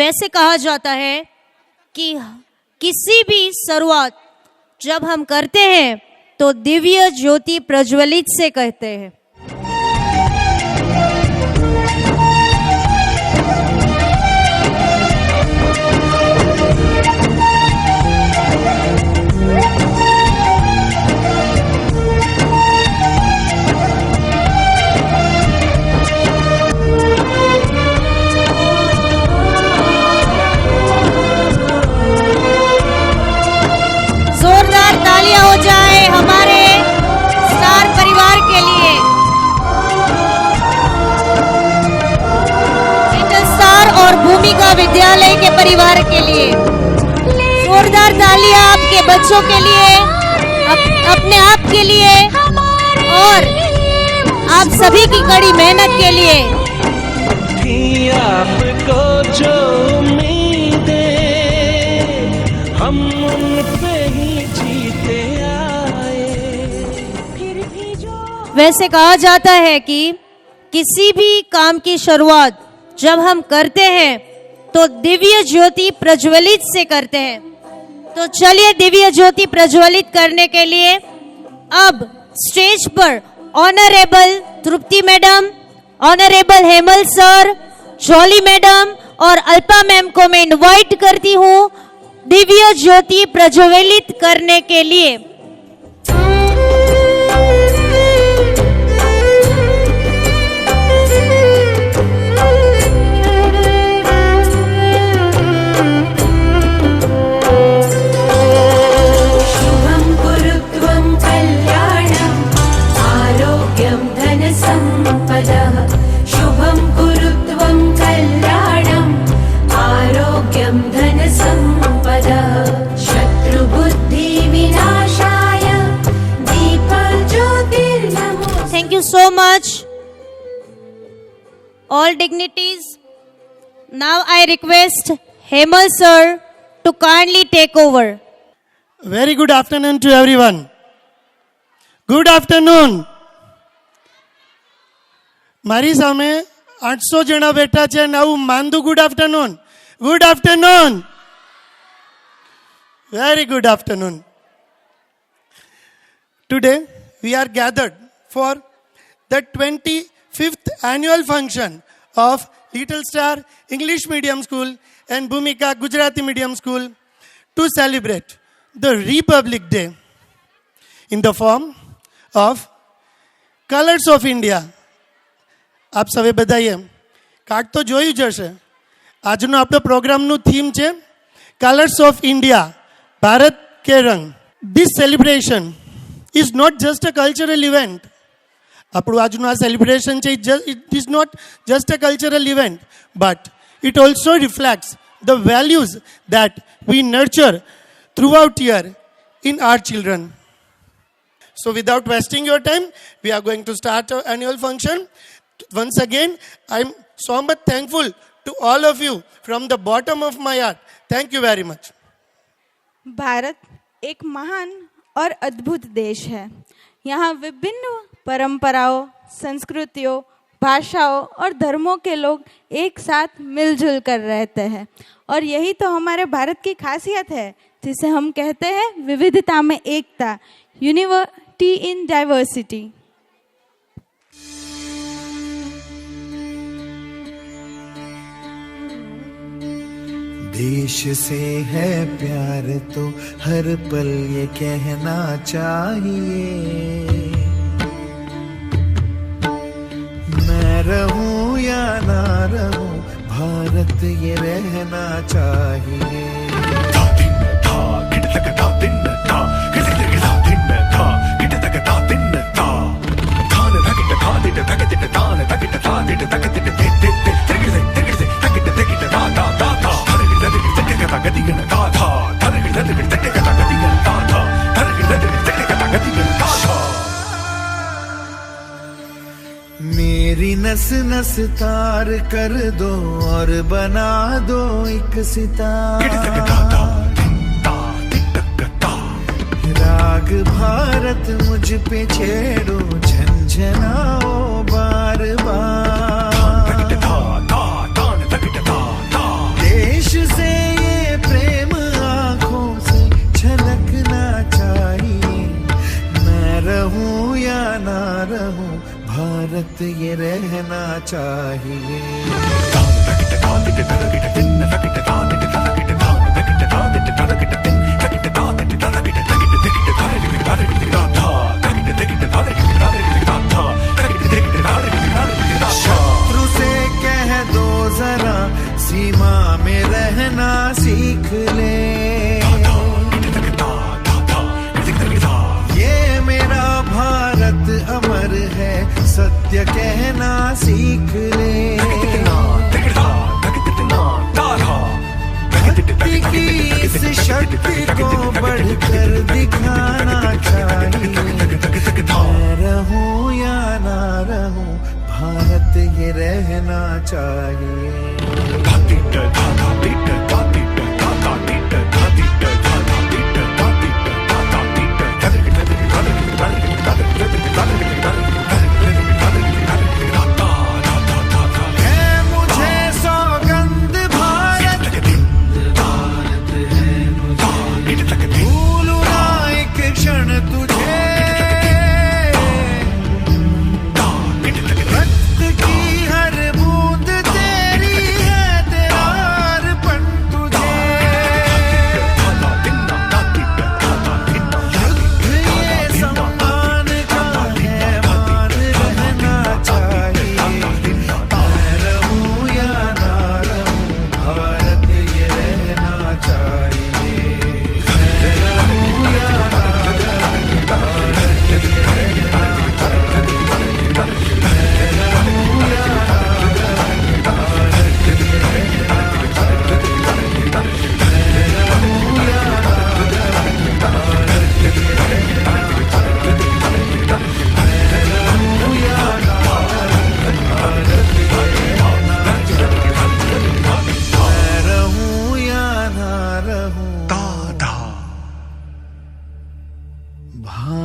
वैसे कहा जाता है कि किसी भी शुरुआत जब हम करते हैं तो दिव्य ज्योति प्रज्वलित से कहते हैं। जोरदार तालियां हो जाए हमारे स्टार परिवार के लिए, लिटिल स्टार और भूमिका विद्यालय के परिवार के लिए। जोरदार तालियां आपके बच्चों के लिए, अपने आप के लिए और आप सभी की कड़ी मेहनत के लिए। आपको जो उम्मीदें हम उन पे ही जीते आए। वैसे कहा जाता है कि किसी भी काम की शुरुआत जब हम करते हैं तो दिव्य ज्योति प्रज्वलित से करते हैं। तो चलिए दिव्य ज्योति प्रज्वलित करने के लिए अब स्टेज पर honourable Tripti madam, honourable Hemal sir, Jolly madam और अल्पा मैम को मैं इनवाइट करती हूँ दिव्य ज्योति प्रज्वलित करने के लिए। So much, all dignities. Now I request Hemal sir to kindly take over. Very good afternoon to everyone. Good afternoon. મારી સામે 800 જણા બેઠા છે અને આવું માંદું good afternoon. Good afternoon. Very good afternoon. Today we are gathered for the 25th annual function of Little Star English Medium School and Bhumika Gujarati Medium School to celebrate the Republic Day in the form of Colors of India. આપ save બધાએ card તો જોયું જ હશે. આજનો આપણો પ્રોગ્રામનું theme છે કલર્સ ઓફ ઇન્ડિયા, ભારત કે રંગ. This celebration is not just a cultural event. આપણું આજનું આ સેલિબ્રેશન છે, it is not just a cultural event, but it also reflects the values that we nurture throughout year in our children. So without wasting your time, we are going to start our annual function. Once again, I am so much thankful to all of you from the bottom of my heart. Thank you very much. Bharat एक महान और अद्भुत देश है। यहाँ विभिन्न परंपराओं, संस्कृतियों, भाषाओं और धर्मों के लोग एक साथ मिलजुल कर रहते हैं और यही तो हमारे भारत की खासियत है, जिसे हम कहते हैं विविधता में एकता, यूनिवर्सिटी इन डाइवर्सिटी। देश से है प्यार तो हर पल ये कहना चाहिए, मैं रहूं या ना रहूं भारत ये रहना चाहिए। मेरी नस नस तार कर दो और बना दो एक सितारा, राग भारत मुझ पे छेड़ो झंझनाओ बार बार। भारत ये रहना चाहिए। शत्रु से कह दो जरा सीमा में रहना सीख ले, ये मेरा भारत अमर है सत्य कहना सीख ले। भक्ति की इस शक्ति को बढ़कर दिखाना चाहिए। मैं रहूं या ना रहूं भारत ये रहना चाहिए।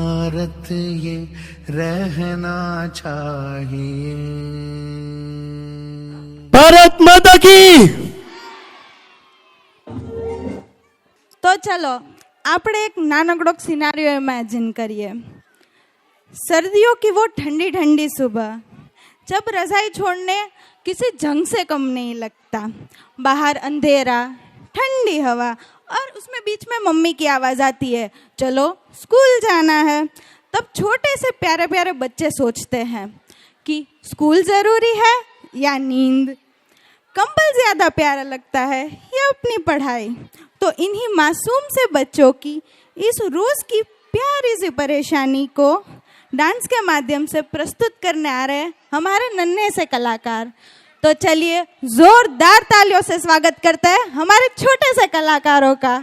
भारत ये रहना चाहिए। भारत माता की। तो चलो આપણે એક નાનકડો સિનારિયો ઇમેजिन करिए। सर्दियों की वो ठंडी ठंडी सुबह, जब रजाई छोड़ने किसी जंग से कम नहीं लगता। बाहर अंधेरा, ठंडी हवा और उसमें बीच में मम्मी की आवाज़ आती है, चलो स्कूल जाना है। तब छोटे से प्यारे प्यारे बच्चे सोचते हैं कि स्कूल ज़रूरी है या नींद, कंबल ज़्यादा प्यारा लगता है या अपनी पढ़ाई। तो इन्हीं मासूम से बच्चों की इस रोज़ की प्यारी सी परेशानी को डांस के माध्यम से प्रस्तुत करने आ रहे हमारे नन्हे से कलाकार। तो चलिए जोरदार तालियों से स्वागत करते हैं हमारे छोटे से कलाकारों का।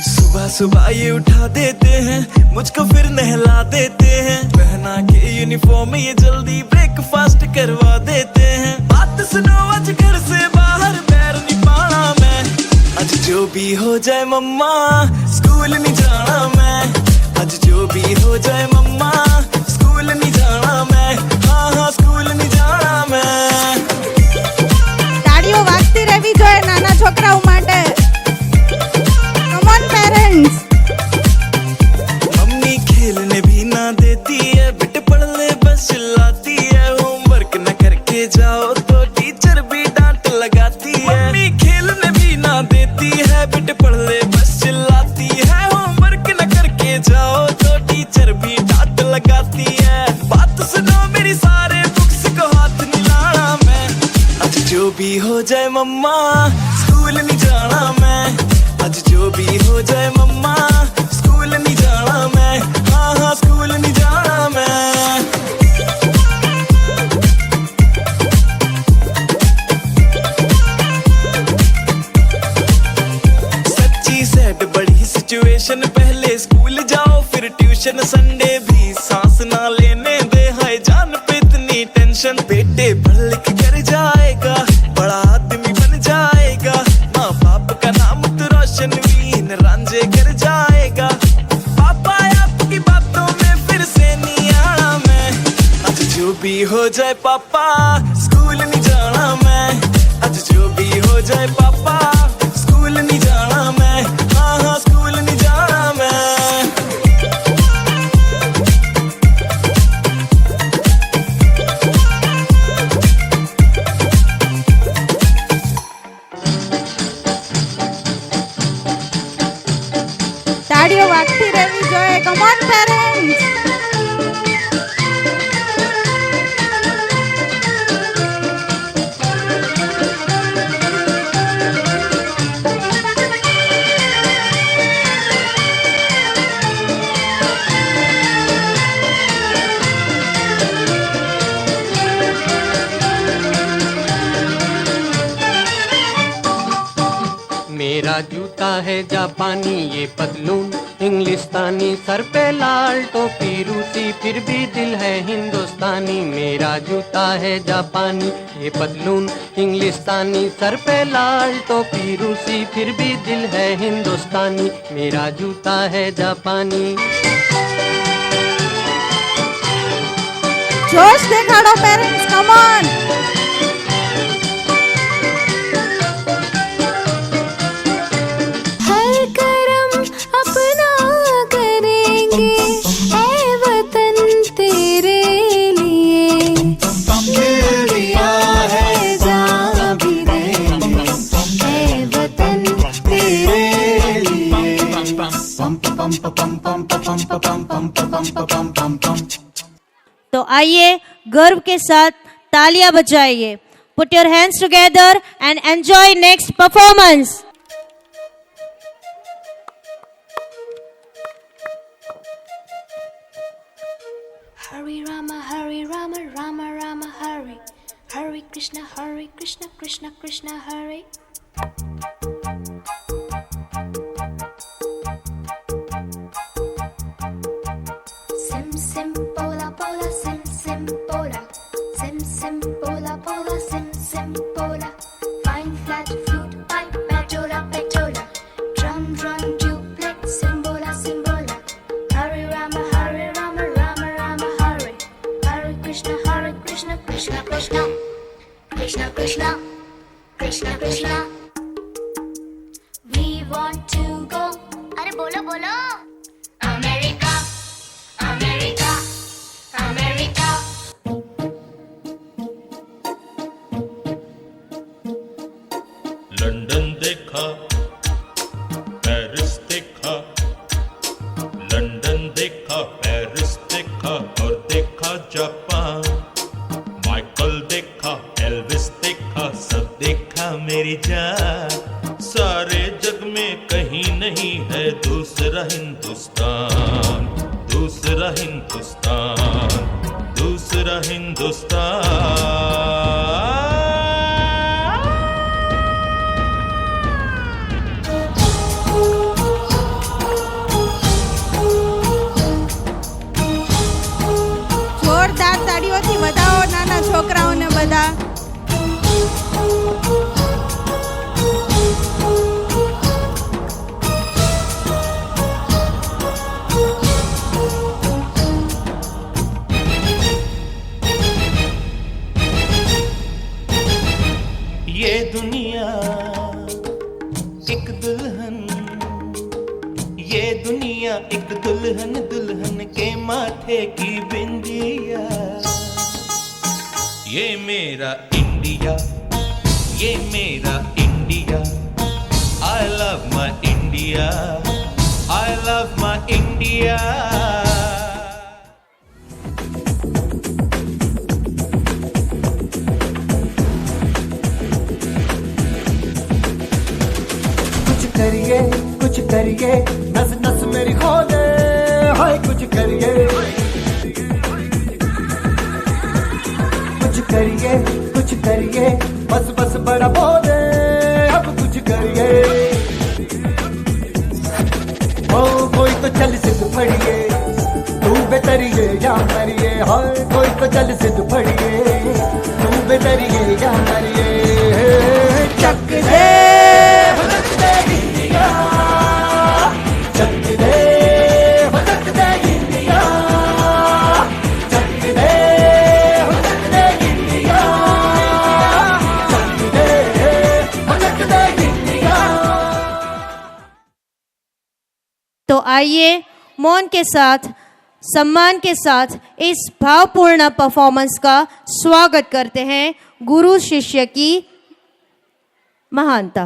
सुबह सुबह ये उठा देते हैं मुझको, फिर नहला देते हैं, पहना के यूनिफॉर्म ये जल्दी ब्रेकफास्ट करवा देते हैं। बात सुनो आज घर से बाहर पैर नहीं पाना मैं, आज जो भी हो जाए मम्मा स्कूल नहीं जाना मैं, आज जो भी हो जाए मम्मा स्कूल नहीं जाना मैं, हाँ हाँ स्कूल नहीं जाना मैं। ताड़ीओ वागती रहवी જોઈએ નાના છોકરાઓ માટે। Come on parents. मम्मी खेलने भी ना देती है, बेटे पढ़ ले बस चिल्लाती है, होमवर्क न करके जाओ तो टीचर भी डांट लगाती है। मम्मी खेलने भी ना देती है, बेटे पढ़ ले बस चिल्लाती है, होमवर्क न करके जाओ तो टीचर भी डांट लगाती है। बात सुनो मेरी सारे बुक्स को हाथ नहीं लाना मैं, आज जो भी हो जाए मम्मा स्कूल नहीं जाना मैं, आज जो भी हो जाए मम्मा स्कूल नहीं जाना मैं, हाँ हाँ स्कूल नहीं जाना मैं। सच्ची सैड बड़ी सिचुएशन, पहले स्कूल जाओ फिर ट्यूशन, संडे भी सांस ना लेने दे, हाय जान पे इतनी टेंशन। बेटे पढ़ लिख कर जाएगा, बड़ा आदमी बन जाएगा, माँ बाप का नाम तो रोशन वीन रांझे कर जाएगा। पापा आपकी बातों में फिर से नहीं आना मैं, आज जो भी हो जाए पापा स्कूल नहीं जाना मैं, आज जो भी हो जाए पापा વાગતી રહેવી જોઈએ. Come on parents. मेरा जूता है जापानी, ये पतलून इंग्लिस्तानी, सर पे लाल टोपी रूसी, फिर भी दिल है हिंदुस्तानी। मेरा जूता है जापानी, ये पतलून इंग्लिस्तानी, सर पे लाल टोपी रूसी, फिर भी दिल है हिंदुस्तानी। मेरा जूता है जापानी। જોશ દેખાડો પેરેન્ટ્સ. Come on. हर करम अपना करेंगे ऐ वतन तेरे लिए, दिल दिया है जान भी देंगे ऐ वतन तेरे लिए। तो आइए गर्व के साथ तालियां बजाइए. Put your hands together and enjoy next performance. Hare Rama, Hare Rama, Rama Rama, Hare Hare Krishna, Hare Krishna, Krishna Krishna, Hare. Sim sim pola pola, sim sim pola, sim sim pola pola, sim sim pola. Fine flat flute, pipe, petola petola, drum drum duplex, simbola simbola. Hare Rama, Hare Rama, Rama Rama, Hare Hare Krishna, Hare Krishna, Krishna Krishna, Krishna Krishna, Krishna Krishna. We want to go. अरे बोलो बोलो. America, America, America. London देखा, Paris देखा, London देखा, Paris देखा और देखा Japan. Michael देखा, एल्विस देखा, सब देखा मेरी जान। सारे जग में कहीं नहीं है दूसरा हिंदुस्तान, दूसरा हिंदुस्तान, दूसरा हिंदुस्तान। જોરદાર તાળીઓથી વધાવો નાના છોકરાઓને બધા. ये दुनिया एक दुल्हन, ये दुनिया एक दुल्हन, दुल्हन के माथे की बिंदिया। ये मेरा इंडिया, ये मेरा India. I love my India, I love my India. कुछ करिए, नस नस मेरी खोले, हाय कुछ करिए, कुछ करिए, बस बस बड़ा बोले, अब कुछ करिए। ओ कोई तो चल सिद्ध फड़िए, तू बेतरिए या मरिए, हाय कोई तो चल सिद्ध फड़िए, तू बेतरिए या मरिए। चक दे तो आइए मौन के साथ, सम्मान के साथ इस भावपूर्ण परफॉर्मेंस का स्वागत करते हैं गुरु शिष्य की महानता।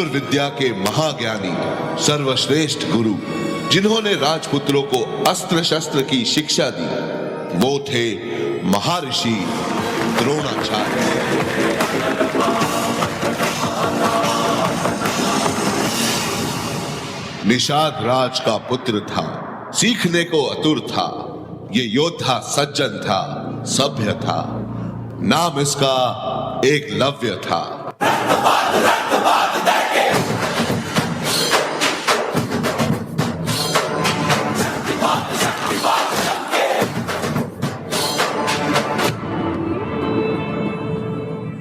धनुर्विद्या के महाज्ञानी सर्वश्रेष्ठ गुरु जिन्होंने राजपुत्रों को अस्त्र शस्त्र की शिक्षा दी, वो थे महर्षि द्रोणाचार्य। निषाद राज का पुत्र था, सीखने को आतुर था, ये योद्धा सज्जन था, सभ्य था, नाम इसका एकलव्य था।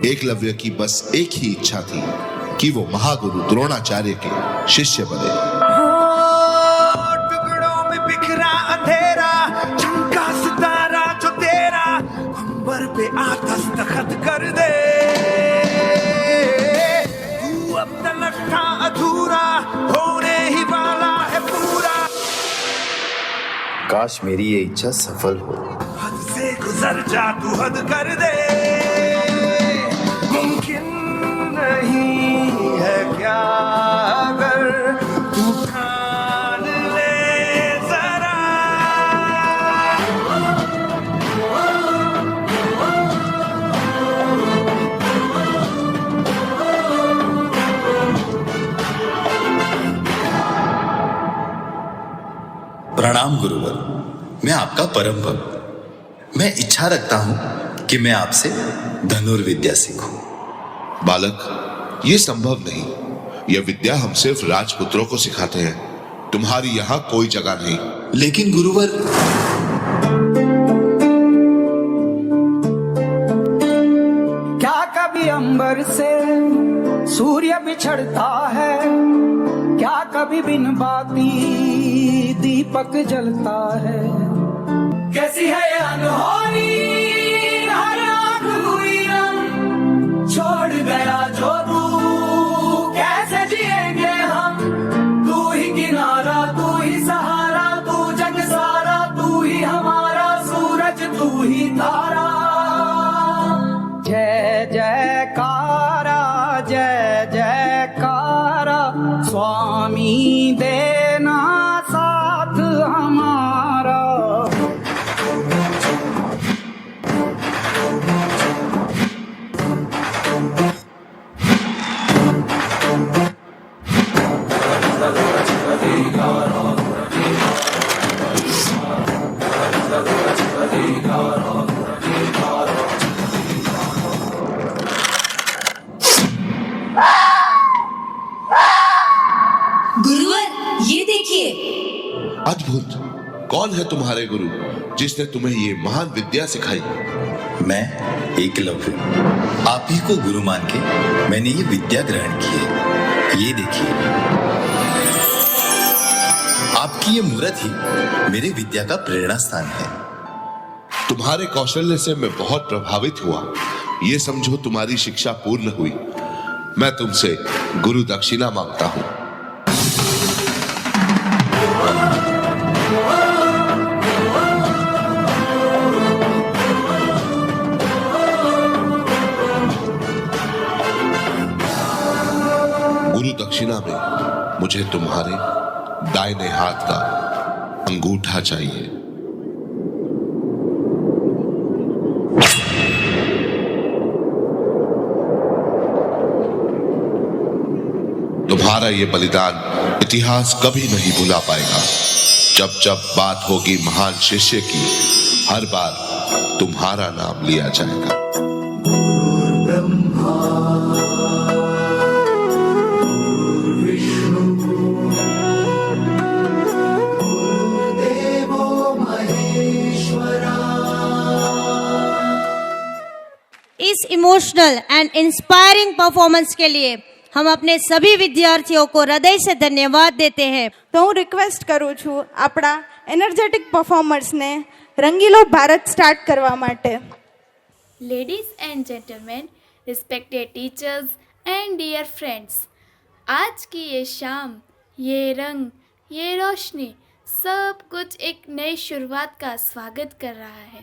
एकलव्य की बस एक ही इच्छा थी कि वो महागुरु द्रोणाचार्य के शिष्य बने। टुकड़ों में बिखरा अंधेरा, चमका सितारा जो तेरा, अंबर पे आ दस्तखत कर दे। तू अब तलक था अधूरा, होने ही वाला है पूरा। काश मेरी ये इच्छा सफल हो। हद से गुजर जा, तू हद कर दे। मुमकिन नहीं है क्या अगर तू ठान ले जरा। प्रणाम गुरुवर, मैं आपका परम भक्त। मैं इच्छा रखता हूं कि मैं आपसे धनुर्विद्या सीखूं। बालक, ये संभव नहीं। यह विद्या हम सिर्फ राजपुत्रों को सिखाते हैं, तुम्हारी यहाँ कोई जगह नहीं। लेकिन गुरुवर, क्या कभी अंबर से सूर्य बिछड़ता है, क्या कभी बिन बाती दीपक जलता है। कैसी है ये अनहोनी, हर आंख हुई रंग, छोड़ गया जो तू, कैसे जिएंगे हम। तू ही किनारा, तू ही सहारा, तू जग सारा, तू ही हमारा सूरज, तू ही तारा। जय जयकारा, जय जयकारा, स्वामी देना साथ हमारा। गुरुवर, ये देखिए। अद्भुत। कौन है तुम्हारे गुरु जिसने तुम्हें ये महान विद्या सिखाई? मैं एकलव्य, आप ही को गुरु मान के मैंने ये विद्या ग्रहण की है। ये देखिए, आपकी ये मूर्त ही मेरी विद्या का प्रेरणा स्थान है। तुम्हारे कौशल्य से मैं बहुत प्रभावित हुआ। ये समझो तुम्हारी शिक्षा पूर्ण हुई। मैं तुमसे गुरु दक्षिणा मांगता हूं। गुरु दक्षिणा में मुझे तुम्हारे दाहिने हाथ का अंगूठा चाहिए। तुम्हारा ये बलिदान इतिहास कभी नहीं भुला पाएगा। जब जब बात होगी महान शिष्य की, हर बार तुम्हारा नाम लिया जाएगा। इस इमोशनल एंड इंस्पायरिंग परफॉर्मेंस के लिए हम अपने सभी विद्यार्थियों को हृदय से धन्यवाद देते हैं। तो હું રિક્વેસ્ટ કરું છું આપણા એનર્જેટિક પરફોર્મર્સને રંગીલો ભારત સ્ટાર્ટ કરવા માટે। Ladies and gentlemen, respected teachers and dear friends, आज की ये शाम, ये रंग, ये रोशनी, सब कुछ एक नई शुरुआत का स्वागत कर रहा है।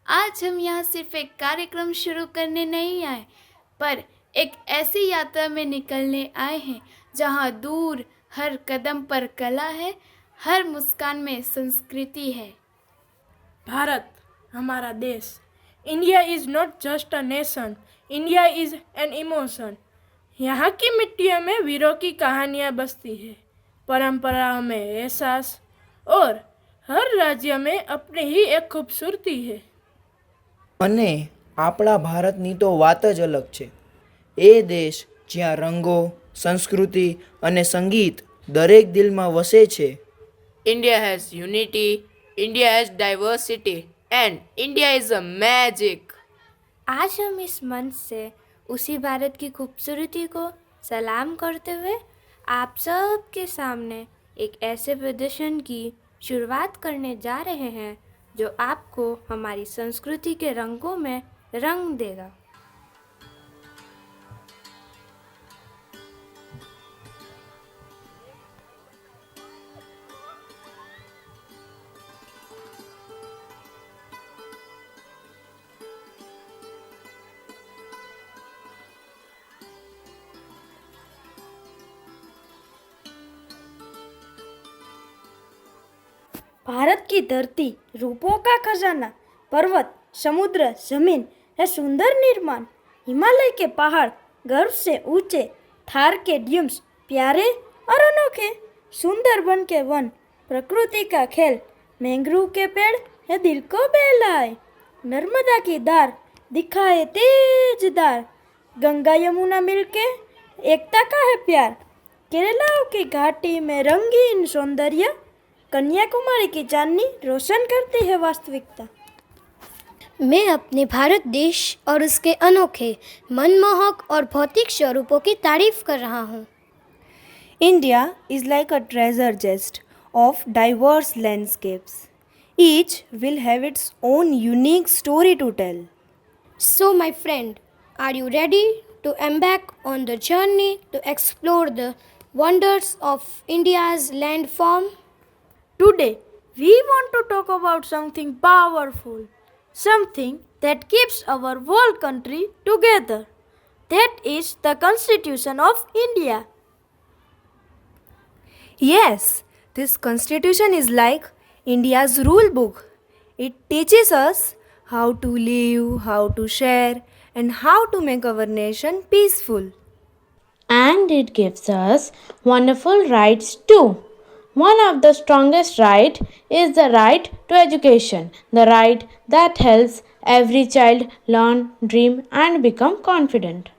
आज हम यहाँ सिर्फ एक कार्यक्रम शुरू करने नहीं आए, पर एक ऐसी यात्रा में निकलने आए हैं जहाँ दूर हर कदम पर कला है, हर मुस्कान में संस्कृति है। भारत हमारा देश। India is not just a nation, India is an emotion. यहाँ की मिट्टियों में वीरों की कहानियाँ बसती है, परंपराओं में एहसास, और हर राज्य में अपनी ही एक खूबसूरती है। અને આપણા ભારતની તો વાત જ અલગ છે. એ દેશ જ્યાં રંગો, સંસ્કૃતિ અને સંગીત દરેક દિલમાં વસે છે. India has unity, India has diversity, and India is a magic. आज हम इस मंच से उसी भारत की खूबसूरती को सलाम करते हुए आप सब के सामने एक ऐसे प्रदर्शन की शुरुआत करने जा रहे हैं जो आपको हमारी संस्कृति के रंगों में रंग देगा। भारत की धरती रूपों का खजाना, पर्वत, समुद्र, जमीन है सुंदर निर्माण। हिमालय के पहाड़ गर्व से ऊंचे, थार के ड्यूम्स प्यारे और अनोखे, सुंदरबन के वन प्रकृति का खेल, मैंग्रोव के पेड़ है दिल को बहलाए, नर्मदा की धार दिखाए तेज धार, गंगा यमुना मिलके एकता का है प्यार, केरला की घाटी में रंगीन सौंदर्य, कन्याकुमारी की चांदनी रोशन करती है वास्तविकता। मैं अपने भारत देश और उसके अनोखे, मनमोहक और भौतिक स्वरूपों की तारीफ कर रहा हूँ। India is like a treasure chest of diverse landscapes. Each will have its own unique story to tell. So, my friend, are you ready to embark on the journey to explore the wonders of India's landform? Today, we want to talk about something powerful, something that keeps our whole country together. That is the Constitution of India. Yes, this Constitution is like India's rule book. It teaches us how to live, how to share, and how to make our nation peaceful. And it gives us wonderful rights too. One of the strongest rights is the right to education, the right that helps every child learn, dream, and become confident.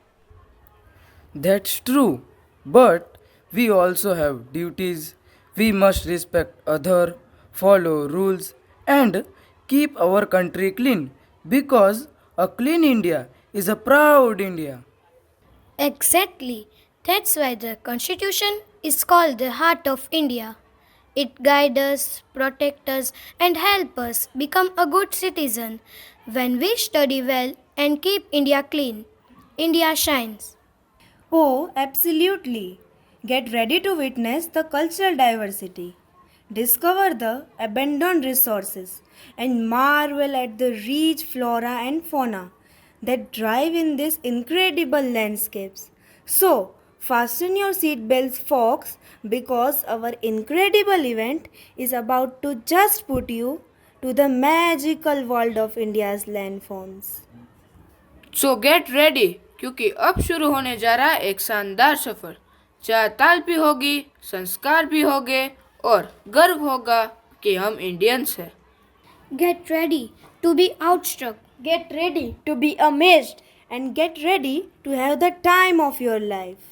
That's true, but we also have duties. We must respect others, follow rules, and keep our country clean, because a clean India is a proud India. Exactly. That's why the Constitution is called the heart of India. It guides us, protects us, and helps us become a good citizen. When we study well and keep India clean, India shines. Oh, absolutely. Get ready to witness the cultural diversity, discover the abandoned resources, and marvel at the rich flora and fauna that thrive in these incredible landscapes. So, fasten your seatbelts, folks, because our incredible event is about to just put you to the magical world of India's landforms. So get ready, क्योंकि अब शुरू होने जा रहा है एक शानदार सफर, जहाँ ताल भी होगी, संस्कार भी होंगे और गर्व होगा कि हम इंडियंस हैं। Get ready to be outstruck. Get ready to be amazed, and get ready to have the time of your life.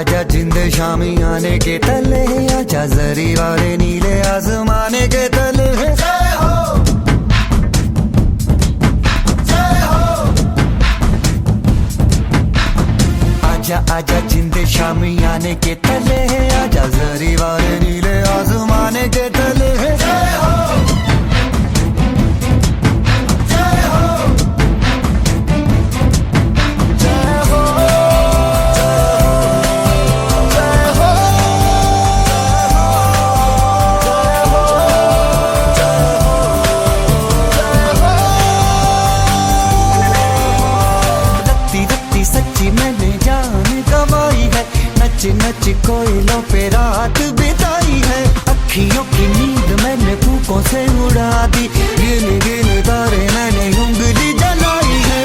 आजा जिंदे शामी आने के तले, आजा जरी वाले नीले आसमाने के तले। जय हो, जय हो। आजा आजा जिंदे शामी आने के तले, आजा जरी वाले नीले आसमाने के तले। जय हो, सच्ची मैंने जान गवाई है, नच नच कोयलों पे रात बिताई है। अखियों की नींद मैंने फूकों से उड़ा दी, गिन गिन तारे मैंने उंगली जलाई है।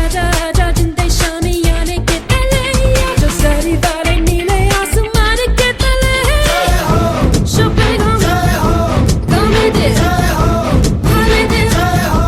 आजा आजा जिंदे शामी आने के तले, आजा सारी तारे नीले आसमान के तले। जय हो, शोपेग हो, जय हो, गाने दे, जय हो, हाले दे, जय हो,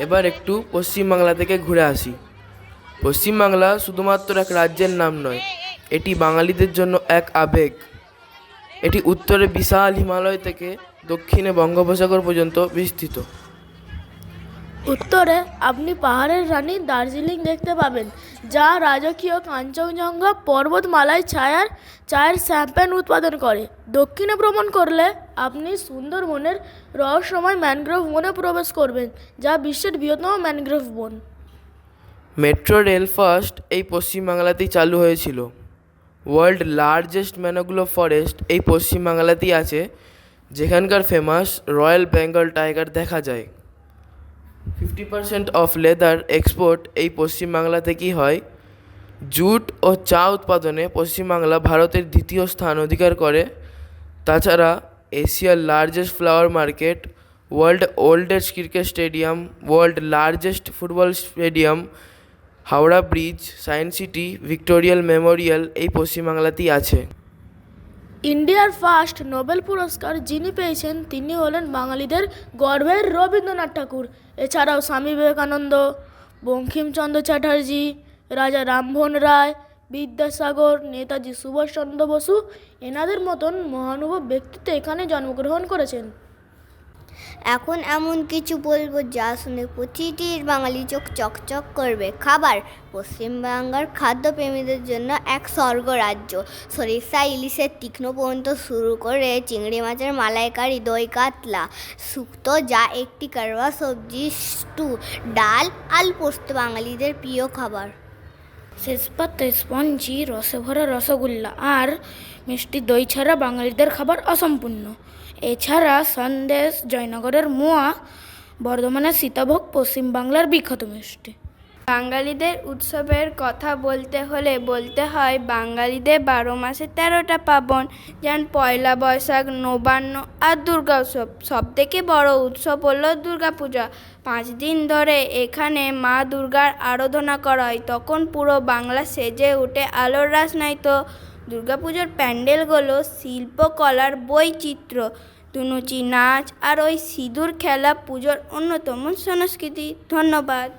এবার একটু পশ্চিমবাংলা থেকে ঘুরে আসি। পশ্চিমবাংলা শুধুমাত্র এক রাজ্যের নাম নয়, এটি বাঙালিদের জন্য এক আবেগ। এটি উত্তরে বিশাল হিমালয় থেকে দক্ষিণে বঙ্গোপসাগর পর্যন্ত বিস্তৃত। উত্তরে আপনি পাহাড়ের রানী দার্জিলিং দেখতে পাবেন, যা রাজকীয় কাঞ্চনজঙ্ঘা পর্বতমালায় চায়ের শ্যাম্পেন উৎপাদন করে। দক্ষিণে ভ্রমণ করলে আপনি সুন্দরবনের রহস্যময় ম্যানগ্রোভ বনে প্রবেশ করবেন, যা বিশ্বের বৃহত্তম ম্যানগ্রোভ বন। মেট্রো রেল ফার্স্ট এই পশ্চিমবাংলাতেই চালু হয়েছিল। ওয়ার্ল্ড লার্জেস্ট ম্যানগ্রোভ ফরেস্ট এই পশ্চিমবাংলাতেই আছে, যেখানকার ফেমাস রয়্যাল বেঙ্গল টাইগার দেখা যায়। 50% অফ লেদার এক্সপোর্ট এই পশ্চিমবাংলা থেকেই হয়। জুট ও চা উৎপাদনে পশ্চিমবাংলা ভারতের দ্বিতীয় স্থান অধিকার করে। তাছাড়া এশিয়ার largest flower market, world oldest cricket stadium, world largest football stadium, Howrah bridge, science city, Victoria memorial এই পশ্চিমবাংলাতেই আছে। ইন্ডিয়ার ফার্স্ট নোবেল পুরস্কার যিনি পেয়েছেন তিনি হলেন বাঙালিদের গর্বের রবীন্দ্রনাথ ঠাকুর। এছাড়াও স্বামী বিবেকানন্দ, বঙ্কিমচন্দ্র চ্যাটার্জি, রাজা রামমোহন রায়, বিদ্যাসাগর, নেতাজি সুভাষচন্দ্র বসু এনাদের মতন মহানুভব ব্যক্তিত্ব এখানে জন্মগ্রহণ করেছেন। এখন এমন কিছু বলবো যা শুনে প্রতিটির বাঙালি চোখ চকচক করবে। খাবার পশ্চিমবাংলার খাদ্যপ্রেমীদের জন্য এক স্বর্গরাজ্য। সরিষা ইলিশের তীক্ষ্ণ পর্যন্ত শুরু করে চিংড়ি মাছের মালাইকারি, দই কাতলা, শুক্তো, যা একটি কারওয়া সবজি, স্টু, ডাল, আলু পোস্ত বাঙালিদের প্রিয় খাবার। শেষ পাতে স্পঞ্জি রসে ভরা রসগোল্লা আর মিষ্টি দই ছাড়া বাঙালিদের খাবার অসম্পূর্ণ। এছাড়া সন্দেশ, জয়নগরের মোয়া, বর্ধমানের সীতাভোগ পশ্চিমবাংলার বিখ্যাত মিষ্টি। বাঙালিদের উৎসবের কথা বলতে হলে বলতে হয় বাঙালিদের 12 মাসে 13টা পার্বণ, যেমন পয়লা বৈশাখ, নবান্ন আর দুর্গা উৎসব। সব থেকে বড় উৎসব হলো দুর্গাপূজা। 5 দিন ধরে এখানে মা দুর্গার আরাধনা করা হয়। তখন পুরো বাংলা সেজে ওঠে আলোর রাস নয়তো। দুর্গাপূজার প্যান্ডেলগুলো শিল্পকলার বৈচিত্র্য, ধুনুচি নাচ আর ওই সিঁদুর খেলা পুজোর অন্যতম সংস্কৃতি। ধন্যবাদ।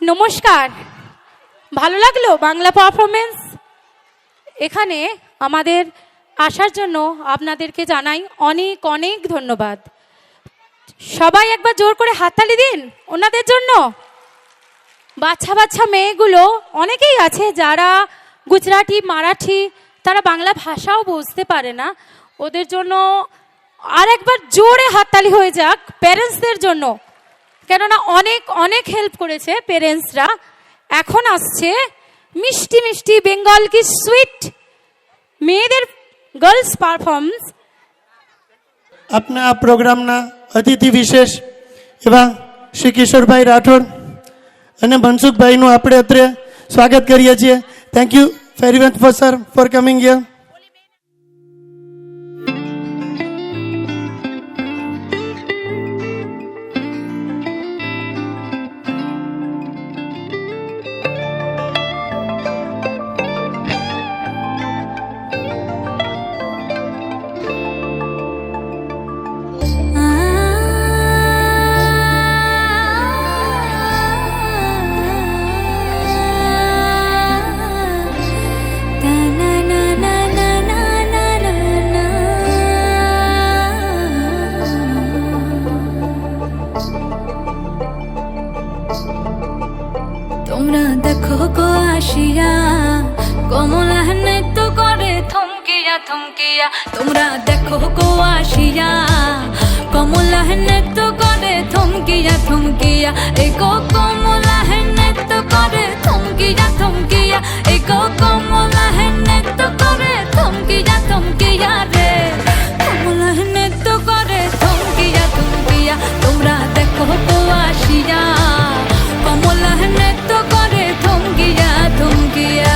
নমস্কার, ভালো লাগলো বাংলা পারফরমেন্স। এখানে আমাদের আসার জন্য আপনাদেরকে জানাই অনেক অনেক ধন্যবাদ। সবাই একবার জোর করে হাততালি দিন ওনাদের জন্য। বাচ্চা বাচ্চা মেয়েগুলো অনেকেই আছে যারা গুজরাটি, মারাঠি, তারা বাংলা ভাষাও বুঝতে পারে না। ওদের জন্য আর একবার জোরে হাততালি হয়ে যাক প্যারেন্টসদের জন্য, কেননা অনেক অনেক হেল্প করেছে পেরেন্টসরা। এখন আসছে মিষ্টি মিষ্টি বেঙ্গল কি সুইট મેયર ગર્લ્સ પરફોર્મન્સ. આપના આ પ્રોગ્રામના અતિથિ વિશેષ એવા શ્રી કિશોરભાઈ રાઠોડ અને મનસુખભાઈનું આપણે અત્રે સ્વાગત કરીએ છીએ. Thank you very much for sir for coming here. তোমরা দেখো গো আসিয়া কমলা নৃত্য করে থমকিয়া থমকিয়া তোমরা দেখো গো আসিয়া কমলা নৃত্য করে থমকিয়া থমকিয়া এগো কমলা নৃত্য করে থমকিয়া থমকিয়া এগো কমলা নৃত্য করে থমকিয়া থমকিয়া রে কমলা নৃত্য করে থমকিয়া থমকিয়া তোমরা দেখো গো আসিয়া কমলা নৃত্য করে থমকিয়া থমকিয়া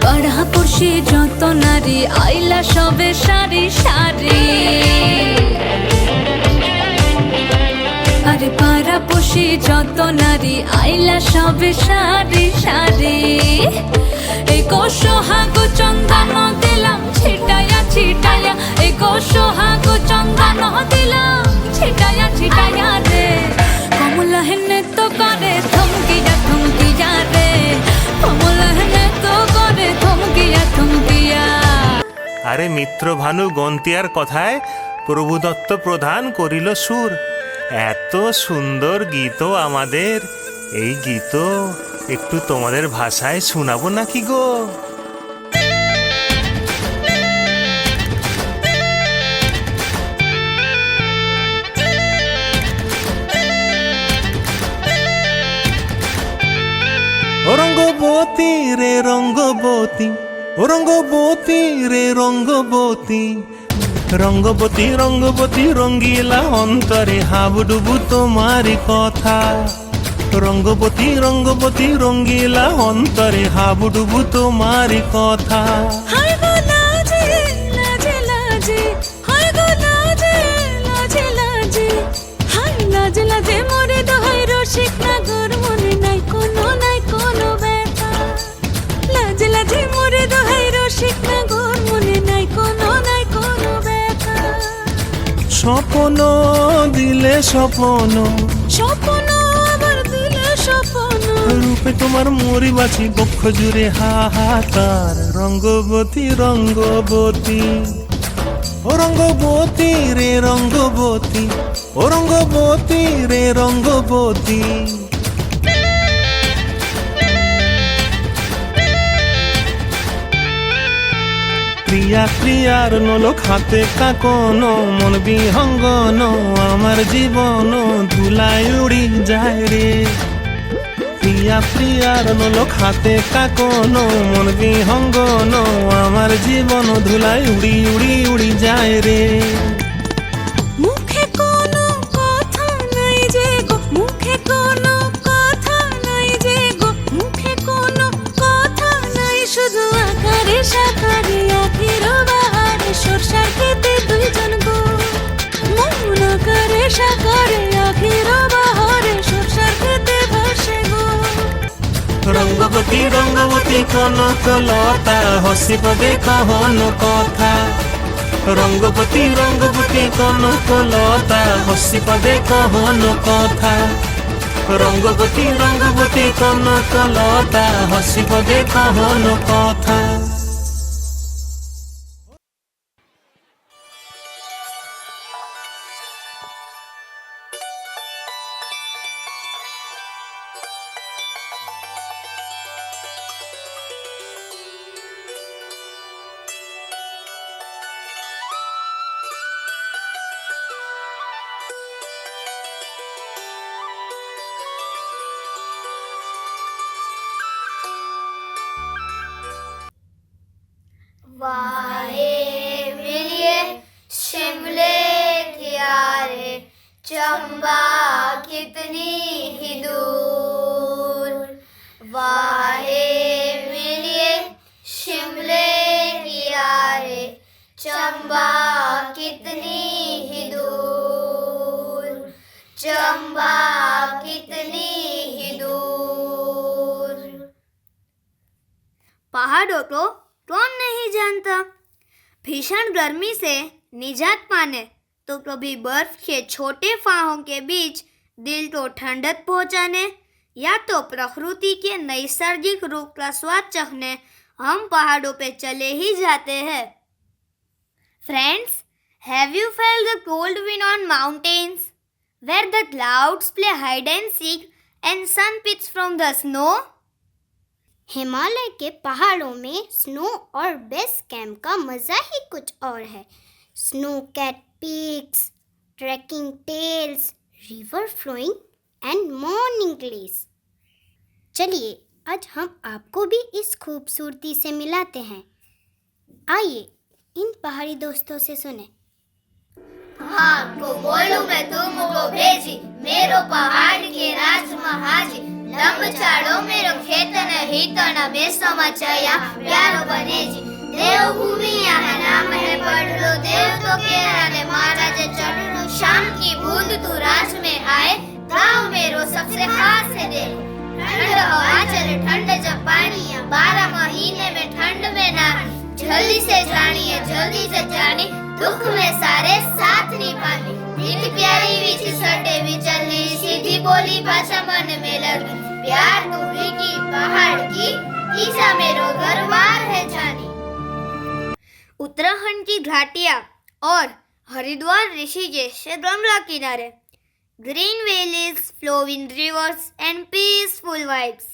পাড়াপড়শি যত নারী আইলা সবে সারি সারি আরে পাড়াপড়শি যত নারী আইলা সবে সারি সারি এগো সোহাগ চন্দন দিলাম ছিটায়া ছিটায়া এগো সোহাগ চন্দন দিলাম ছিটায়া ছিটায়া রে কমলা নৃত্য করে থমকিয়া থমকিয়া রে কমলা নৃত্য করে থমকিয়া থমকিয়া। আরে মিত্র ভানু গন্তিয়ার কথায় প্রভুদত্ত প্রধান করিল সুর। এত সুন্দর গীত আমাদের, এই গীত একটু তোমাদের ভাষায় শোনাবো নাকি গো? ও রঙ্গবতী রে রঙ্গবতী, ও রঙ্গবতী রে রঙ্গবতী, রঙ্গবতী রঙ্গবতী রঙ্গিলা অন্তরে হাবুডুবু তোমারি কথা। রঙ্গবতী রঙ্গবতী রঙ্গিলা অন্তরে হাবুডুবু তোমারি কথা। হায় গো লাজে লাজে লাজে, হায় গো লাজে লাজে লাজে, হায় লাজে লাজে মোরে দোহাই রসিক নাগর মনে নাই কোনো ব্যথা। লাজে লাজে মোরে দোহাই রসিক নাগর মনে নাই কোনো ব্যথা। স্বপ্ন দিলে স্বপ্ন, স্বপ্ন আবার দিলে স্বপ্ন, রূপে তোমার মরি বাছি বক্ষ জুড়ে হাহাকার। রঙ্গবতী রঙ্গবতী, ও রঙ্গবতী রে রঙ্গবতী, ও রঙ্গবতী রে রঙ্গবতী। প্রিয়া প্রিয়ার নলক হাতে কাকন, মন বিহঙ্গন আমার জীবন ধুলায় উড়ি যায় রে। প্রিয়া প্রিয়ার নলক হাতে কাকন, মন বিহঙ্গন আমার জীবন ধুলায় উড়ি উড়ি উড়ি যায় রে। মুখে কোনো কথা নাই যে গো, মুখে কোনো কথা নাই যে গো, মুখে কোনো কথা নাই, শুধু আকারে সাকারে আখির বাহারে সরষার খেতে দুইজন গো। মন আকারে সাকারে আখির বাহারে সরষার খেতে ভাসে গো। রঙ্গবতী রঙ্গবতী কনকলতা হসিব দেখহন কথা। রঙ্গবতী রঙ্গবতী কনকলতা হসিব দেখহন কথা। রঙ্গবতী রঙ্গবতী কনকলতা হসিব দেখহন কথা। वाहे मिलिए शिमले किनारे चंबा कितनी ही दूर। वाहे मिलिए शिमले किनारे चंबा कितनी ही दूर। चंबा कितनी ही दूर। पहाड़ों को कौन नहीं जानता। भीषण गर्मी से निजात पाने तो कभी बर्फ के छोटे फाहों के बीच दिल को ठंडक पहुंचाने या तो प्रकृति के नैसर्गिक रूप का स्वाद चखने हम पहाड़ों पे चले ही जाते हैं। Friends, have you felt the cold wind on mountains, where the clouds play hide and seek and sun peeks from the snow? Himalaya के पहाड़ों में स्नो और बेस कैंप का मज़ा ही कुछ और है। Snow cat peaks, trekking trails, river flowing and morning glaze. चलिए आज हम आपको भी इस खूबसूरती से मिलाते हैं। आइए इन पहाड़ी दोस्तों से सुने। हाँ को बोलूं मैं तुमको भेजी, मेरो पहाड़ के राज महाजी। लंब चाड़ो मेरो खेत नहीं तना बेसो मचया प्यारो बनेजी। देवभूमि यहाँ नाम है पढ़ लो, देव तो के राने महाराज चढ़ लो। शाम की बूंद तू राज में आए, गाँव मेरो सबसे खास है देखो। ठंड हवा चले ठंड जब पानी, 12 महीने में ठंड में ना। जल्दी से जानिए जल्दी से जानी, दुख में सारे साथ निभाने। मीठ प्यारी विच सटे विचली, सीधी बोली भाषा मन में लगी। प्यार दूरी की पहाड़ की, ईसा मेरो दरबार है जानी। उत्तराखंड की घाटियां और हरिद्वार ऋषिकेश से गंगा किनारे, green valleys, flowing rivers and peaceful vibes.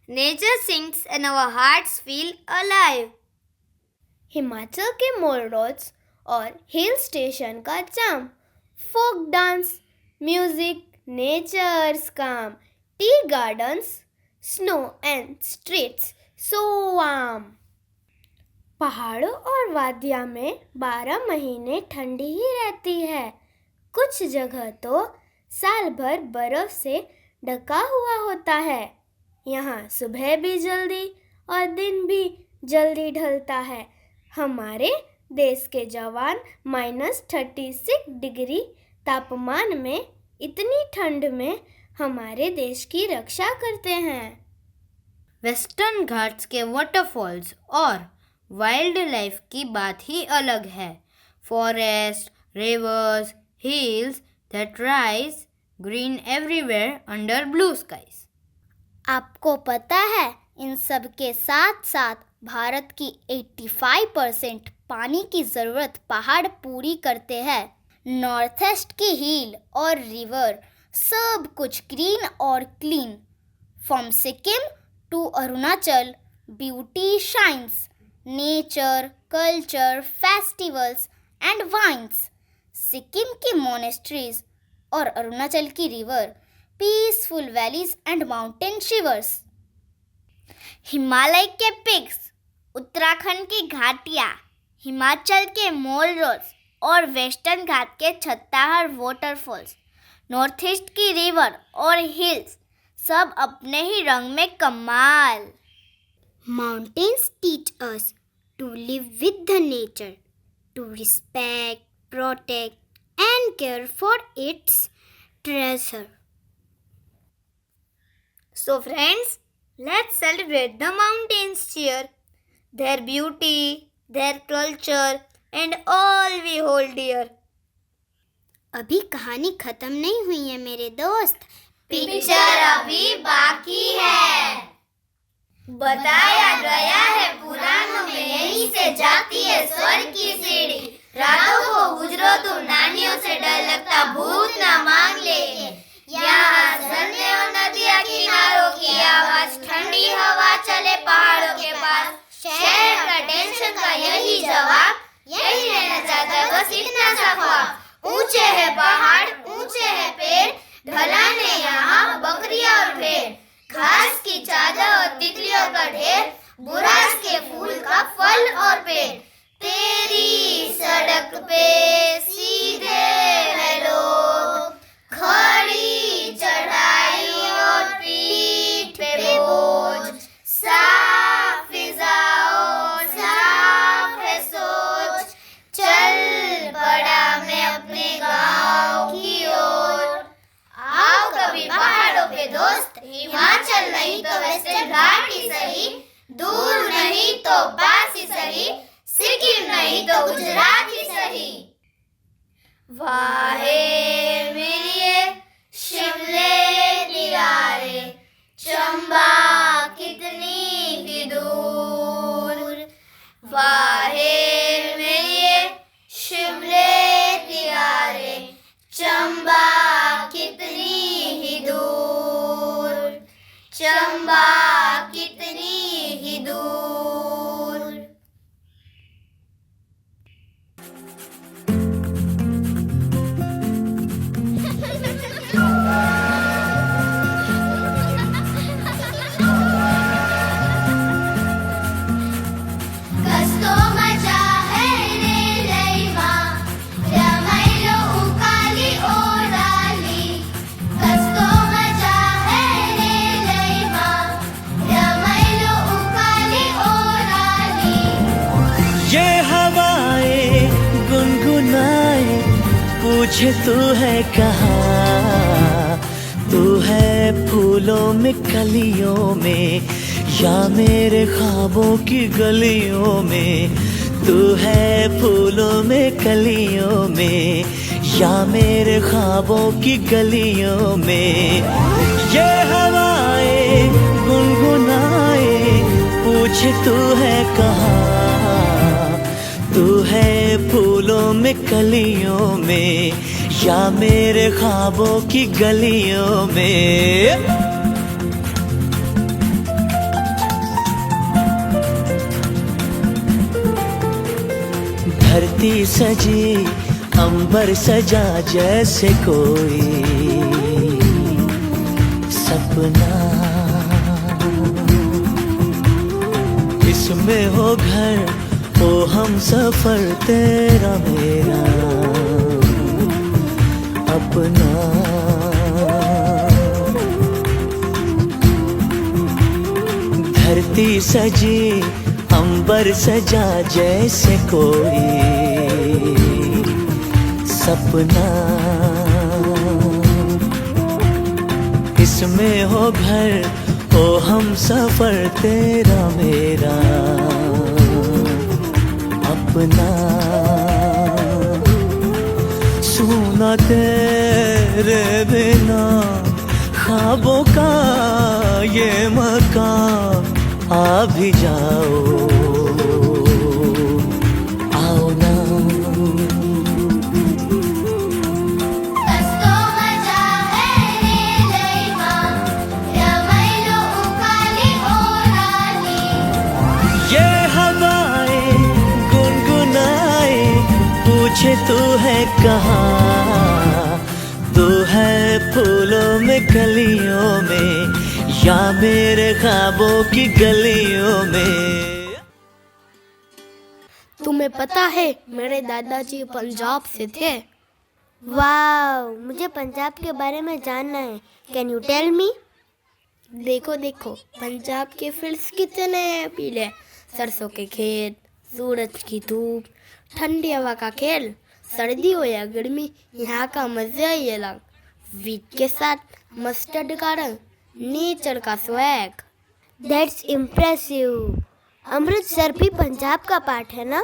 Nature sings and our hearts feel alive. Himachal के मॉल रोड्स और हिल स्टेशन का charm, folk dance, music, nature's calm, tea gardens, snow and streets so warm. पहाड़ों और वादियाँ में 12 महीने ठंडी ही रहती है। कुछ जगह तो साल भर बर्फ से ढका हुआ होता है। यहाँ सुबह भी जल्दी और दिन भी जल्दी ढलता है। हमारे देश के जवान -36 डिग्री तापमान में इतनी ठंड में हमारे देश की रक्षा करते हैं। वेस्टर्न घाट्स के वाटरफॉल्स और वाइल्ड लाइफ की बात ही अलग है। Forest, reverse, hills that rise green everywhere under blue skies. आपको पता है इन सब के साथ साथ भारत की 85% पानी की ज़रूरत पहाड़ पूरी करते हैं। नॉर्थ ईस्ट की हिल और रिवर सब कुछ ग्रीन और clean. From Sikkim to Arunachal beauty shines, nature, culture, festivals and wines. Sikkim की मोनेस्ट्रीज और अरुणाचल की river, peaceful valleys and mountain shivers. Himalaya के पिक्स, उत्तराखंड की घाटियाँ, हिमाचल के मॉल रोड्स और वेस्टर्न घाट के छत्ताहर वाटरफॉल्स, नॉर्थ ईस्ट की रिवर और हिल्स सब अपने ही रंग में कमाल। Mountains teach us to live with the nature, to respect, protect and care for its treasure. So friends, let's celebrate the mountains cheer, their beauty, their culture and all we hold dear. अभी कहानी खत्म नहीं हुई है मेरे दोस्त, picture अभी बाकी है। बताया गया है पुराणों में यहीं से जाती है स्वर्ग की सीढ़ी। रातों को गुजरो तुम नानियों से डर लगता भूत ना मांग ले। यहाँ झरने और नदियाँ किनारों की आवाज, ठंडी हवा चले पहाड़ों के पास। शहर का टेंशन का यही जवाब, यही रहना चाहता है बस इतना सा ख्वाब। ऊंचे है पहाड़, ऊंचे है पेड़, ढलाने यहाँ बकरियां और भेड़। घास की चादर और तितलियों का ढेर, बुरास के फूल का फल और पेड़। तेरी सड़क पे सीधे है लोग, खड़ी चढ़ाई और पीठ पे बोझ। साफ फिजाओं साफ है सोच, चल पड़ा मैं अपने गाँव की ओर। आओ कभी पहाड़ों पे दोस्त, हिमाचल नहीं तो वेस्टर्न घाट ही सही, दूर नहीं तो पास ही सही, सिक्किम नहीं तो गुजरात ही सही। वाहे मेरिए शिमले निगारे, चंबा कितनी ही दूर। वाहे मेरिए ये हवाएं गुनगुनाए पूछे तू है कहाँ, तू है फूलों में कलियों में या मेरे ख्वाबों की गलियों में, तू है फूलों में कलियों में या मेरे ख्वाबों की गलियों में। ये हवाएं गुनगुनाए पूछे तू है कहाँ, तू है फूलों में कलियों में या मेरे ख्वाबों की गलियों में। धरती सजी अंबर सजा जैसे कोई सपना, इसमें हो घर हो हम सफर तेरा मेरा अपना। धरती सजी अंबर सजा जैसे कोई सपना, इसमें हो घर हो हम सफर तेरा मेरा अपना। सुना तेरे बिना ख्वाबों का ये मकान, आ भी जाओ आओ ना। ये हवाएं गुनगुनाए पूछे तू है कहाँ, तू है फूलों में कलियों में या मेरे ख्वाबों की गलियों में। तुम्हें पता है मेरे दादाजी पंजाब से थे। वाह, मुझे पंजाब के बारे में जानना है। Can you tell me? देखो देखो, पंजाब के फील्ड्स कितने पीले, सरसों के खेत, सूरज की धूप, ठंडी हवा का खेल, सर्दी हो या गर्मी यहाँ का मजा ही अलग। वीट के साथ मस्टर्ड का रंग, नेचर का स्वैग। That's impressive. अमृतसर भी पंजाब का पार्ट है ना?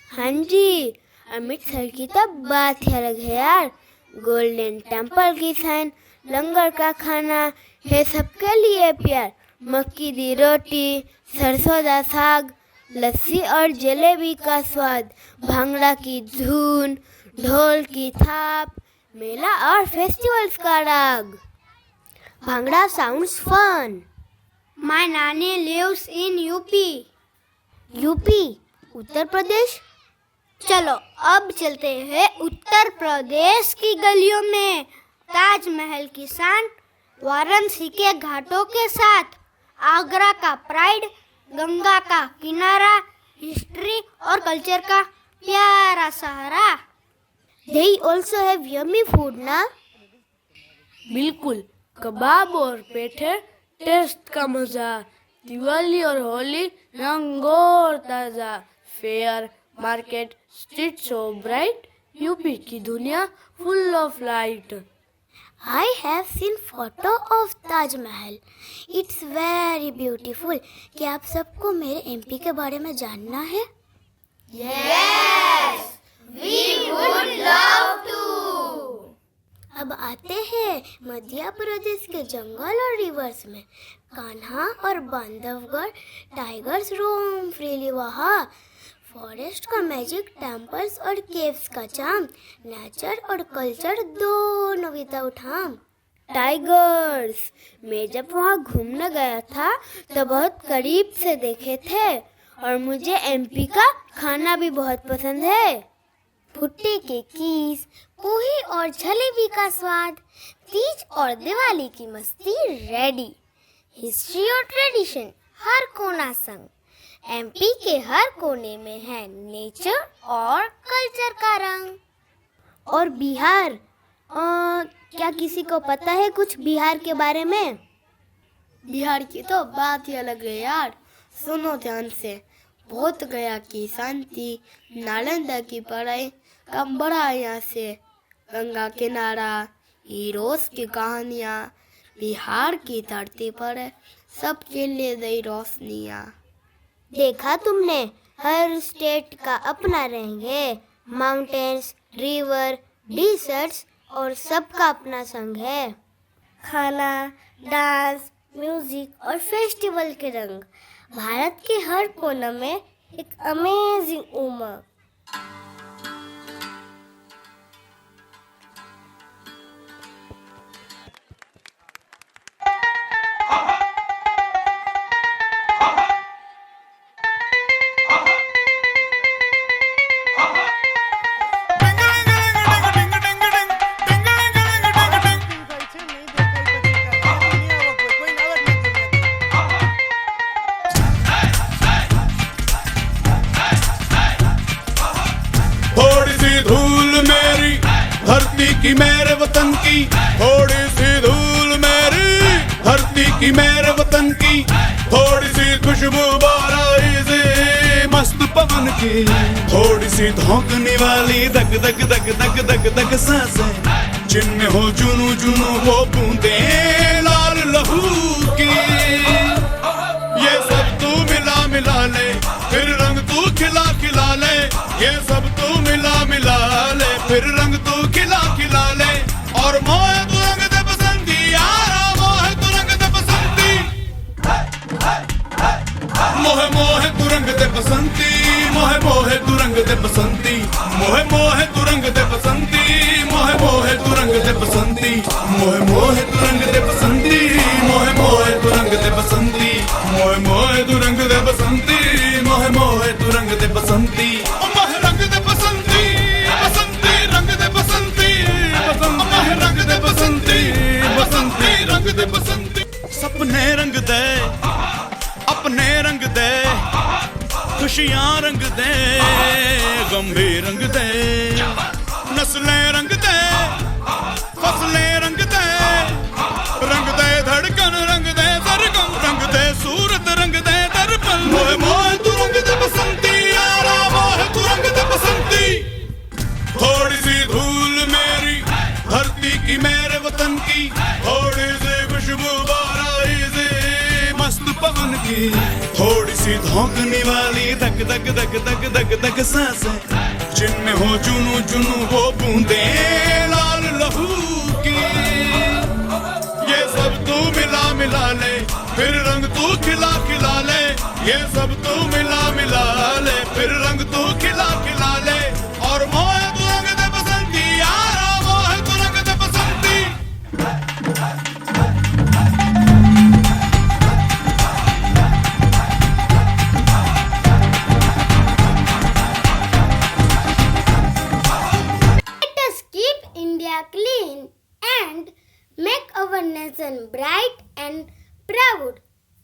हाँ जी, अमृतसर की तो बात ही अलग है यार। गोल्डन टेम्पल की साइन, लंगर का खाना है सबके लिए प्यार। मक्की दी रोटी, सरसों दा साग, लस्सी और जलेबी का स्वाद, भांगड़ा की धुन, ढोल की थाप, मेला और फेस्टिवल्स का राग। Bhangra sounds fun. My nanny lives in UP. UP, Uttar Pradesh. चलो अब चलते हैं उत्तर प्रदेश की गलियों में। ताजमहल की शान, वाराणसी के घाटों के साथ, आगरा का प्राइड, गंगा का किनारा, हिस्ट्री और कल्चर का प्यारा सहारा। They also have yummy food ना? बिल्कुल, कबाब और पेठे, टेस्ट का मजा। दिवाली और होली रंग और ताजा। Fair, market, street show bright, UP की दुनिया full of light. I have seen photo of Taj Mahal. It's very beautiful. क्या आप सबको मेरे एमपी के बारे में जानना है? Yes, we would love to. अब आते हैं मध्य प्रदेश के जंगल और रिवर्स में। कान्हा और बांधवगढ़ टाइगर्स रोम फ्रीली वहाँ। फॉरेस्ट का मैजिक, टेम्पल्स और केव्स का चार्म, नेचर और कल्चर दोनों विदाउट हार्म। टाइगर्स, मैं जब वहाँ घूमने गया था तो बहुत करीब से देखे थे। और मुझे एमपी का खाना भी बहुत पसंद है। भुट्टे के कीस, पोहे और जलेबी का स्वाद, तीज और दिवाली की मस्ती रेडी। हिस्ट्री और ट्रेडिशन हर कोना संग। एमपी के हर कोने में है नेचर और कल्चर का रंग। और बिहार, क्या किसी को पता है कुछ बिहार के बारे में? बिहार की तो बात ही अलग है यार। सुनो ध्यान से। बोध गया की शांति, नालंदा की पढ़ाई कम बढ़ा यहाँ से। गंगा किनारा, हीरोज की कहानियाँ, बिहार की धरती पर है, सबके लिए दई रोशनियाँ। देखा तुमने, हर स्टेट का अपना रहेंगे, माउंटेन्स, रिवर, डिजर्ट्स और सबका अपना संग है। खाना, डांस, म्यूजिक और फेस्टिवल के रंग, भारत के हर कोने में एक अमेजिंग उमंग। की मेरे वतन की, थोड़ी सी धूल मेरी धरती की मेरे वतन की, थोड़ी सी खुशबू बाराई से मस्त पवन की, थोड़ी सी धौंकने वाली दग दग दग दग दग दग सांसें, जिनमें हो जुनू जुनू वो बूंदे लाल लहू की। ये सब तू मिला मिला ले, फिर रंग तू खिला खिला ले, ये सब तू मिला मिला ले, फिर रंग तू खिला खिला ले। और मोहे तू रंग दे बसंती यारा, मोहे तू रंग दे बसंती, मोहे मोहे तू रंग दे बसंती, मोहे मोहे तू रंग दे बसंती, मोहे मोहे तू रंग दे बसंती, मोहे मोहे तू रंग दे बसंती, मोहे मोहे तू रंग दे बसंती, मोहे मोहे तू रंग दे बसंती, मोहे मोहे तू रंग दे बसंती, मोहे मोहे तू रंग दे बसंती, मोहे रंग दे बसंती, बसंती रंग दे बसंती, मोहे रंग दे बसंती, बसंती रंग दे बसंती। सपने रंग दे, अपने रंग दे, खुशियां रंग दे, गंभीर रंग दे, नस्लें रंग दे, फसलें रंग दे, रंग दे धड़कन रंग दे सरगम रंग दे, सूरत रंग दे दर्पण। मोहे मोहे तू रंग दे बसंती यारा, मोहे तू रंग दे बसंती, थोड़ी सी धूल मेरी धरती की मेरे वतन की, थोड़ी सी खुशबू बाराई से मस्त पवन की, थोड़ी सी धौंकने वाली धक धक धक धक धक धक सांसें, जिनमें हो जुनू जुनू वो बूंदे लाल लहू की। ये सब तू मिला मिला ले, फिर रंग तू खिला खिला ले, ये सब तू मिला मिला ले, फिर रंग तू खिला खिला ले। और मोहे तू रंग दे बसंती यारा, मोहे तू रंग दे बसंती। Let us keep India clean and make our nation bright and proud.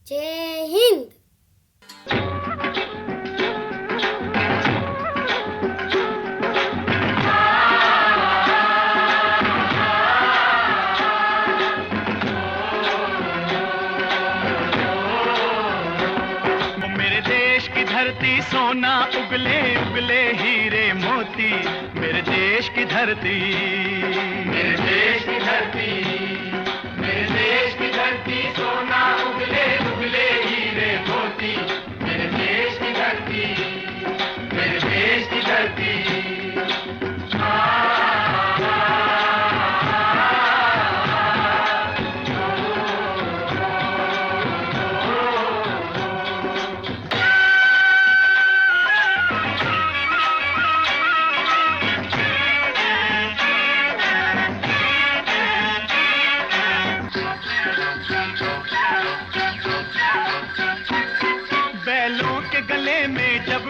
Jai Hind. मेरे देश की धरती सोना उगले उगले हीरे मोती, मेरे देश की धरती, मेरे देश की धरती, मेरे देश की धरती सोना उगले उगले हीरे मोती, मेरे देश की धरती, मेरे देश की धरती।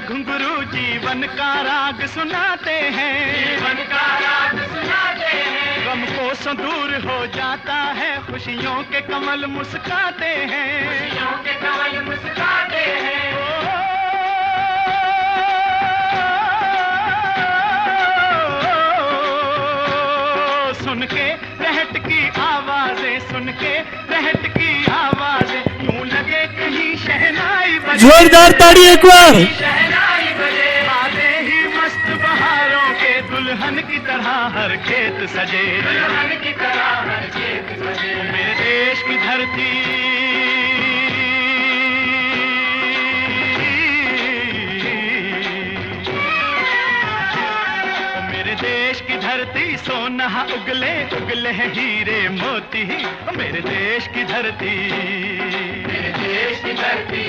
घुंघरू जीवन का राग सुनाते हैं, जीवन का राग सुनाते हैं, गम को दूर हो जाता है, खुशियों के कमल मुस्काते हैं, खुशियों के कमल मुस्काते हैं। सुन के रहट की आवाजें, सुन के रहट की आवाजें, यूं लगे कहीं शहनाई बज जोरदार ताड़ी एक बार। आते ही मस्त बहारों के दुल्हन की तरह हर खेत सजे, दुल्हन की तरह हर खेत सजे। मेरे देश की धरती, मेरे देश की धरती सोना उगले उगले हैं हीरे मोती। मेरे देश की धरती, मेरे देश की धरती।